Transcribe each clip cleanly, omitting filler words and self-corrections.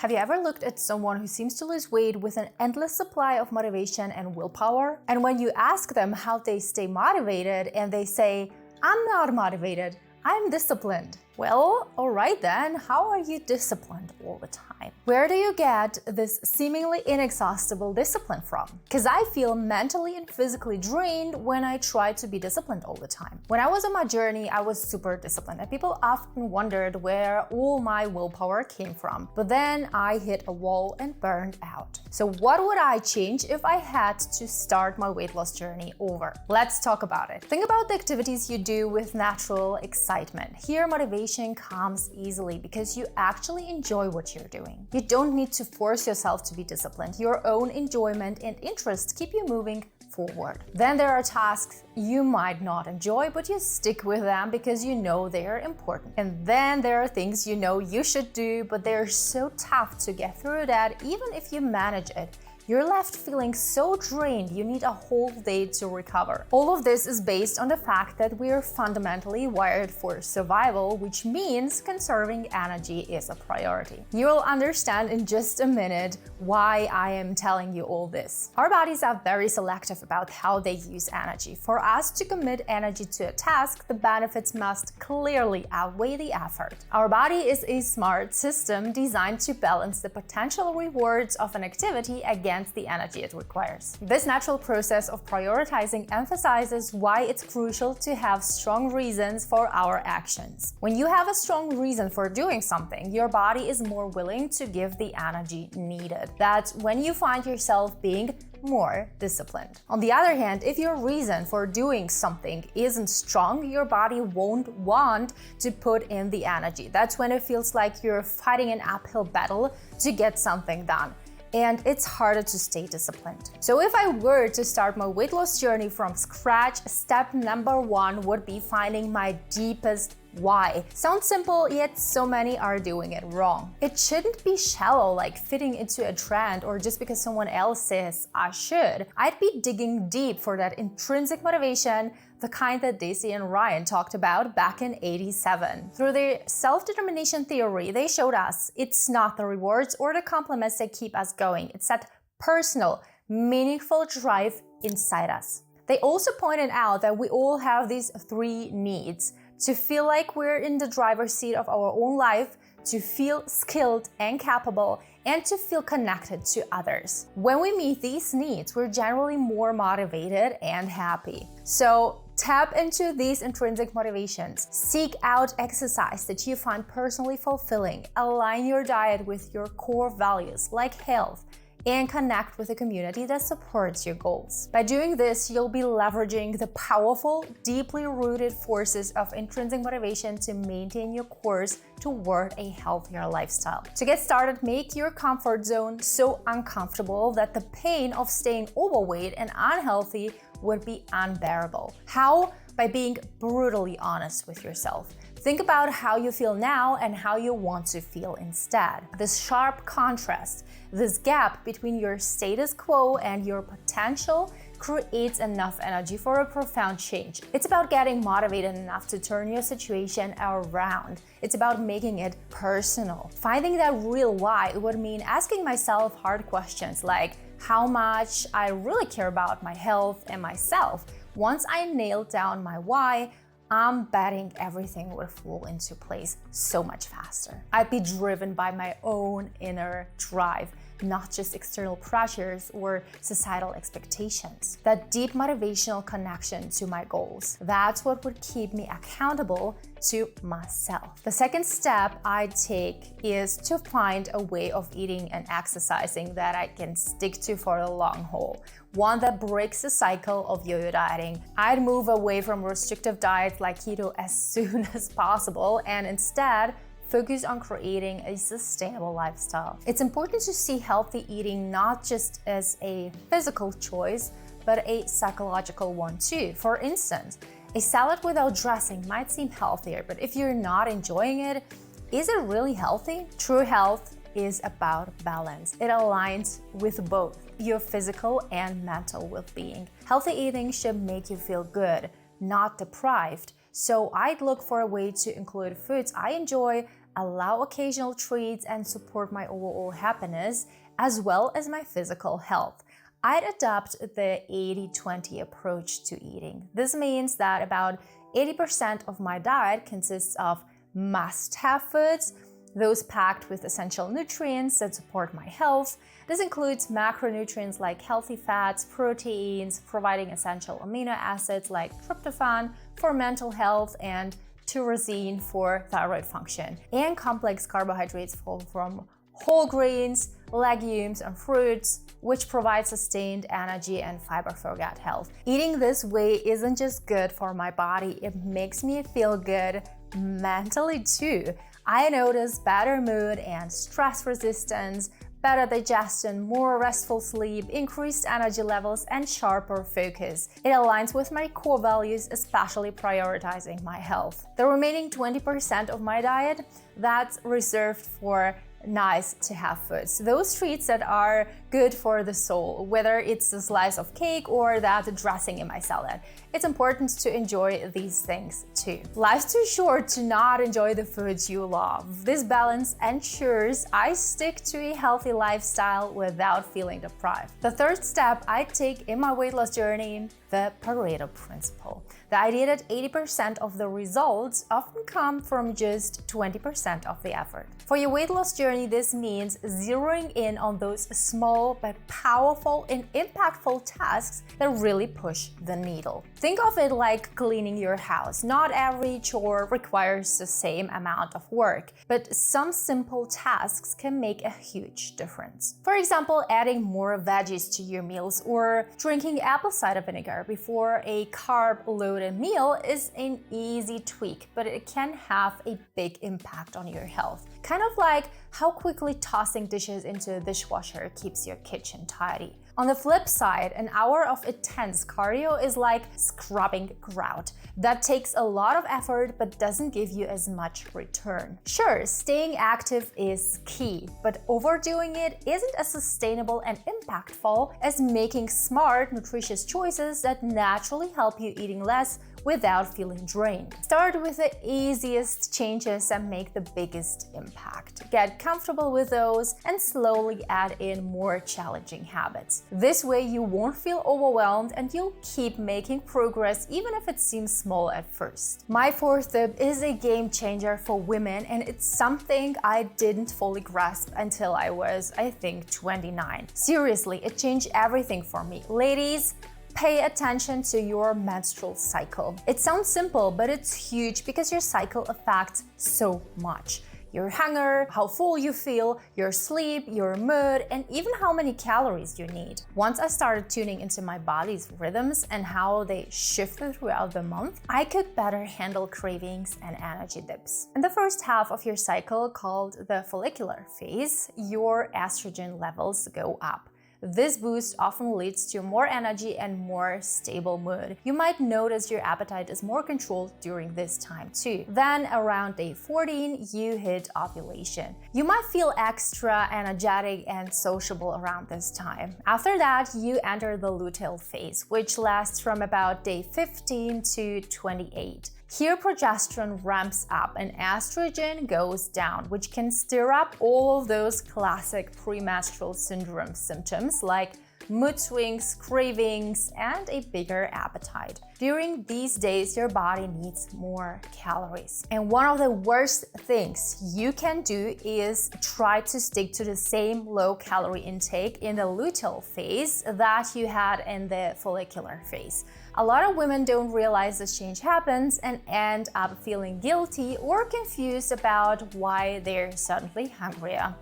Have you ever looked at someone who seems to lose weight with an endless supply of motivation and willpower? And when you ask them how they stay motivated and they say, "I'm not motivated, I'm disciplined." Well, alright then, how are you disciplined all the time? Where do you get this seemingly inexhaustible discipline from? Because I feel mentally and physically drained when I try to be disciplined all the time. When I was on my journey, I was super disciplined, and people often wondered where all my willpower came from. But then I hit a wall and burned out. So what would I change if I had to start my weight loss journey over? Let's talk about it. Think about the activities you do with natural excitement. Here, motivation comes easily because you actually enjoy what you're doing. You don't need to force yourself to be disciplined. Your own enjoyment and interest keep you moving forward. Then there are tasks you might not enjoy, but you stick with them because you know they are important. And then there are things you know you should do, but they're so tough to get through that even if you manage it, you're left feeling so drained you need a whole day to recover. All of this is based on the fact that we are fundamentally wired for survival, which means conserving energy is a priority. You'll understand in just a minute why I am telling you all this. Our bodies are very selective about how they use energy. For us to commit energy to a task, the benefits must clearly outweigh the effort. Our body is a smart system designed to balance the potential rewards of an activity against the energy it requires. This natural process of prioritizing emphasizes why it's crucial to have strong reasons for our actions. When you have a strong reason for doing something, your body is more willing to give the energy needed. That's when you find yourself being more disciplined. On the other hand, if your reason for doing something isn't strong, your body won't want to put in the energy. That's when it feels like you're fighting an uphill battle to get something done, and it's harder to stay disciplined. So if I were to start my weight loss journey from scratch, step number 1 would be finding my deepest why. Sounds simple, yet so many are doing it wrong. It shouldn't be shallow, like fitting into a trend or just because someone else says I should. I'd be digging deep for that intrinsic motivation, the kind that Daisy and Ryan talked about back in '87. Through their self-determination theory, they showed us it's not the rewards or the compliments that keep us going. It's that personal, meaningful drive inside us. They also pointed out that we all have these 3 needs: to feel like we're in the driver's seat of our own life, to feel skilled and capable, and to feel connected to others. When we meet these needs, we're generally more motivated and happy. So tap into these intrinsic motivations. Seek out exercise that you find personally fulfilling. Align your diet with your core values like health, and connect with a community that supports your goals. By doing this, you'll be leveraging the powerful, deeply rooted forces of intrinsic motivation to maintain your course toward a healthier lifestyle. To get started, make your comfort zone so uncomfortable that the pain of staying overweight and unhealthy would be unbearable. How? By being brutally honest with yourself. Think about how you feel now and how you want to feel instead. This sharp contrast, this gap between your status quo and your potential creates enough energy for a profound change. It's about getting motivated enough to turn your situation around. It's about making it personal. Finding that real why would mean asking myself hard questions like how much I really care about my health and myself. Once I nailed down my why, I'm betting everything would fall into place so much faster. I'd be driven by my own inner drive, not just external pressures or societal expectations. That deep motivational connection to my goals, that's what would keep me accountable to myself. The second step I'd take is to find a way of eating and exercising that I can stick to for the long haul. One that breaks the cycle of yo-yo dieting. I'd move away from restrictive diets like keto as soon as possible and instead focus on creating a sustainable lifestyle. It's important to see healthy eating not just as a physical choice, but a psychological one too. For instance, a salad without dressing might seem healthier, but if you're not enjoying it, is it really healthy? True health is about balance. It aligns with both your physical and mental well-being. Healthy eating should make you feel good, not deprived. So I'd look for a way to include foods I enjoy allow occasional treats, and support my overall happiness as well as my physical health. I'd adopt the 80-20 approach to eating. This means that about 80% of my diet consists of must-have foods, those packed with essential nutrients that support my health. This includes macronutrients like healthy fats, proteins, providing essential amino acids like tryptophan for mental health and tyrosine for thyroid function, and complex carbohydrates from whole grains, legumes, and fruits, which provide sustained energy and fiber for gut health. Eating this way isn't just good for my body, it makes me feel good mentally too. I notice better mood and stress resistance, better digestion, more restful sleep, increased energy levels, and sharper focus. It aligns with my core values, especially prioritizing my health. The remaining 20% of my diet, that's reserved for nice to have foods. Those treats that are good for the soul, whether it's a slice of cake or that dressing in my salad. It's important to enjoy these things too. Life's too short to not enjoy the foods you love. This balance ensures I stick to a healthy lifestyle without feeling deprived. The third step I take in my weight loss journey, the Pareto principle. The idea that 80% of the results often come from just 20% of the effort. For your weight loss journey, this means zeroing in on those small but powerful and impactful tasks that really push the needle. Think of it like cleaning your house. Not every chore requires the same amount of work, but some simple tasks can make a huge difference. For example, adding more veggies to your meals or drinking apple cider vinegar before a carb-loaded meal is an easy tweak, but it can have a big impact on your health. Kind of like how quickly tossing dishes into the dishwasher keeps your kitchen tidy. On the flip side, an hour of intense cardio is like scrubbing grout. That takes a lot of effort but doesn't give you as much return. Sure, staying active is key, but overdoing it isn't as sustainable and impactful as making smart, nutritious choices that naturally help you eating less without feeling drained. Start with the easiest changes and make the biggest impact. Get comfortable with those and slowly add in more challenging habits. This way you won't feel overwhelmed and you'll keep making progress even if it seems small at first. My fourth tip is a game changer for women, and it's something I didn't fully grasp until I was, I think, 29. Seriously, it changed everything for me. Ladies, pay attention to your menstrual cycle. It sounds simple, but it's huge because your cycle affects so much. Your hunger, how full you feel, your sleep, your mood, and even how many calories you need. Once I started tuning into my body's rhythms and how they shifted throughout the month, I could better handle cravings and energy dips. In the first half of your cycle, called the follicular phase, your estrogen levels go up. This boost often leads to more energy and more stable mood. You might notice your appetite is more controlled during this time too. Then around day 14, you hit ovulation. You might feel extra energetic and sociable around this time. After that, you enter the luteal phase, which lasts from about day 15 to 28. Here, progesterone ramps up and estrogen goes down, which can stir up all of those classic premenstrual syndrome symptoms like mood swings, cravings, and a bigger appetite. During these days, your body needs more calories. And one of the worst things you can do is try to stick to the same low-calorie intake in the luteal phase that you had in the follicular phase. A lot of women don't realize this change happens and end up feeling guilty or confused about why they're suddenly hungrier.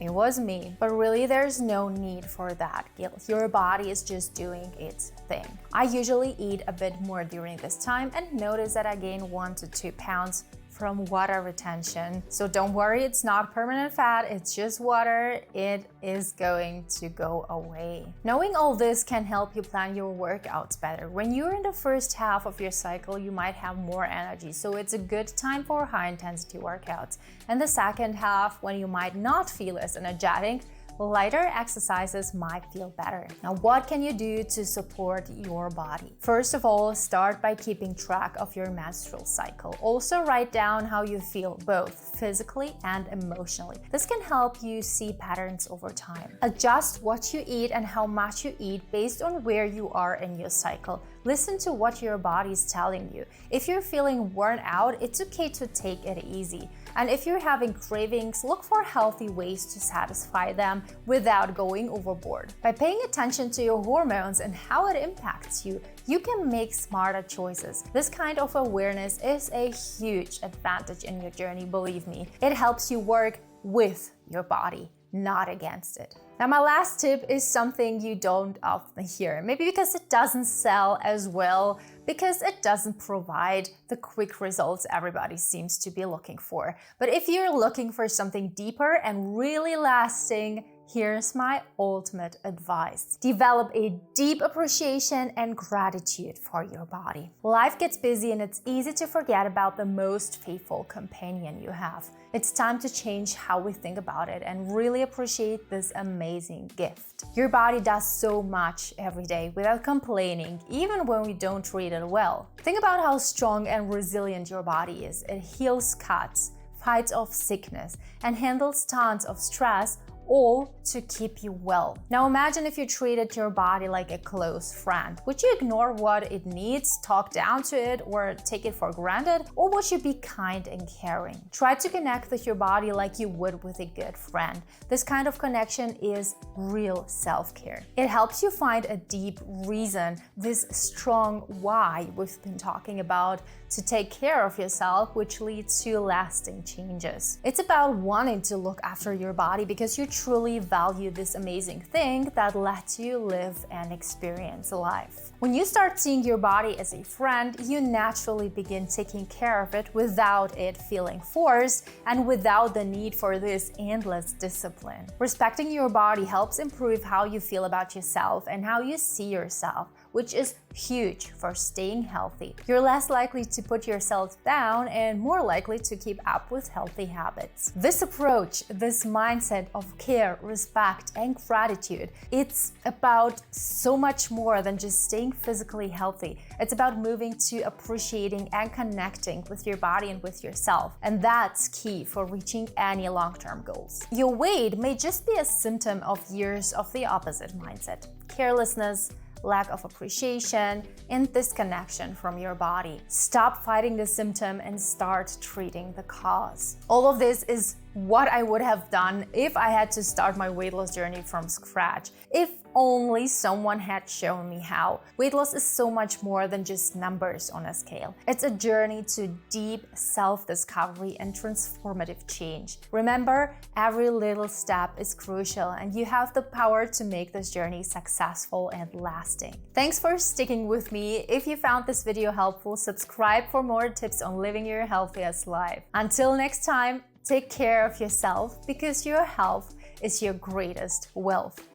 It was me, but really there's no need for that guilt. Your body is just doing its thing. I usually eat a bit more during this time and notice that I gain 1 to 2 pounds from water retention. So don't worry, it's not permanent fat, it's just water. It is going to go away. Knowing all this can help you plan your workouts better. When you're in the first half of your cycle, you might have more energy, so it's a good time for high intensity workouts. And the second half, when you might not feel as energetic, lighter exercises might feel better. Now, what can you do to support your body? First of all, start by keeping track of your menstrual cycle. Also, write down how you feel, both physically and emotionally. This can help you see patterns over time. Adjust what you eat and how much you eat based on where you are in your cycle. Listen to what your body is telling you. If you're feeling worn out, it's okay to take it easy. And if you're having cravings, look for healthy ways to satisfy them without going overboard. By paying attention to your hormones and how it impacts you, you can make smarter choices. This kind of awareness is a huge advantage in your journey, believe me. It helps you work with your body, not against it. Now, my last tip is something you don't often hear, maybe because it doesn't sell as well, because it doesn't provide the quick results everybody seems to be looking for. But if you're looking for something deeper and really lasting, here's my ultimate advice. Develop a deep appreciation and gratitude for your body. Life gets busy and it's easy to forget about the most faithful companion you have. It's time to change how we think about it and really appreciate this amazing gift. Your body does so much every day without complaining, even when we don't treat it well. Think about how strong and resilient your body is. It heals cuts, fights off sickness, and handles tons of stress, all to keep you well. Now imagine if you treated your body like a close friend. Would you ignore what it needs, talk down to it, or take it for granted? Or would you be kind and caring? Try to connect with your body like you would with a good friend. This kind of connection is real self-care. It helps you find a deep reason, this strong why we've been talking about, to take care of yourself, which leads to lasting changes. It's about wanting to look after your body because you truly value this amazing thing that lets you live and experience life. When you start seeing your body as a friend, you naturally begin taking care of it without it feeling forced and without the need for this endless discipline. Respecting your body helps improve how you feel about yourself and how you see yourself, which is huge for staying healthy. You're less likely to put yourself down and more likely to keep up with healthy habits. This approach, this mindset of care, respect, and gratitude, it's about so much more than just staying physically healthy. It's about moving to appreciating and connecting with your body and with yourself. And that's key for reaching any long-term goals. Your weight may just be a symptom of years of the opposite mindset: carelessness, lack of appreciation, and disconnection from your body. Stop fighting the symptom and start treating the cause. All of this is what I would have done if I had to start my weight loss journey from scratch. If only someone had shown me how. Weight loss is so much more than just numbers on a scale. It's a journey to deep self-discovery and transformative change. Remember, every little step is crucial and you have the power to make this journey successful and lasting. Thanks for sticking with me. If you found this video helpful, subscribe for more tips on living your healthiest life. Until next time, take care of yourself because your health is your greatest wealth.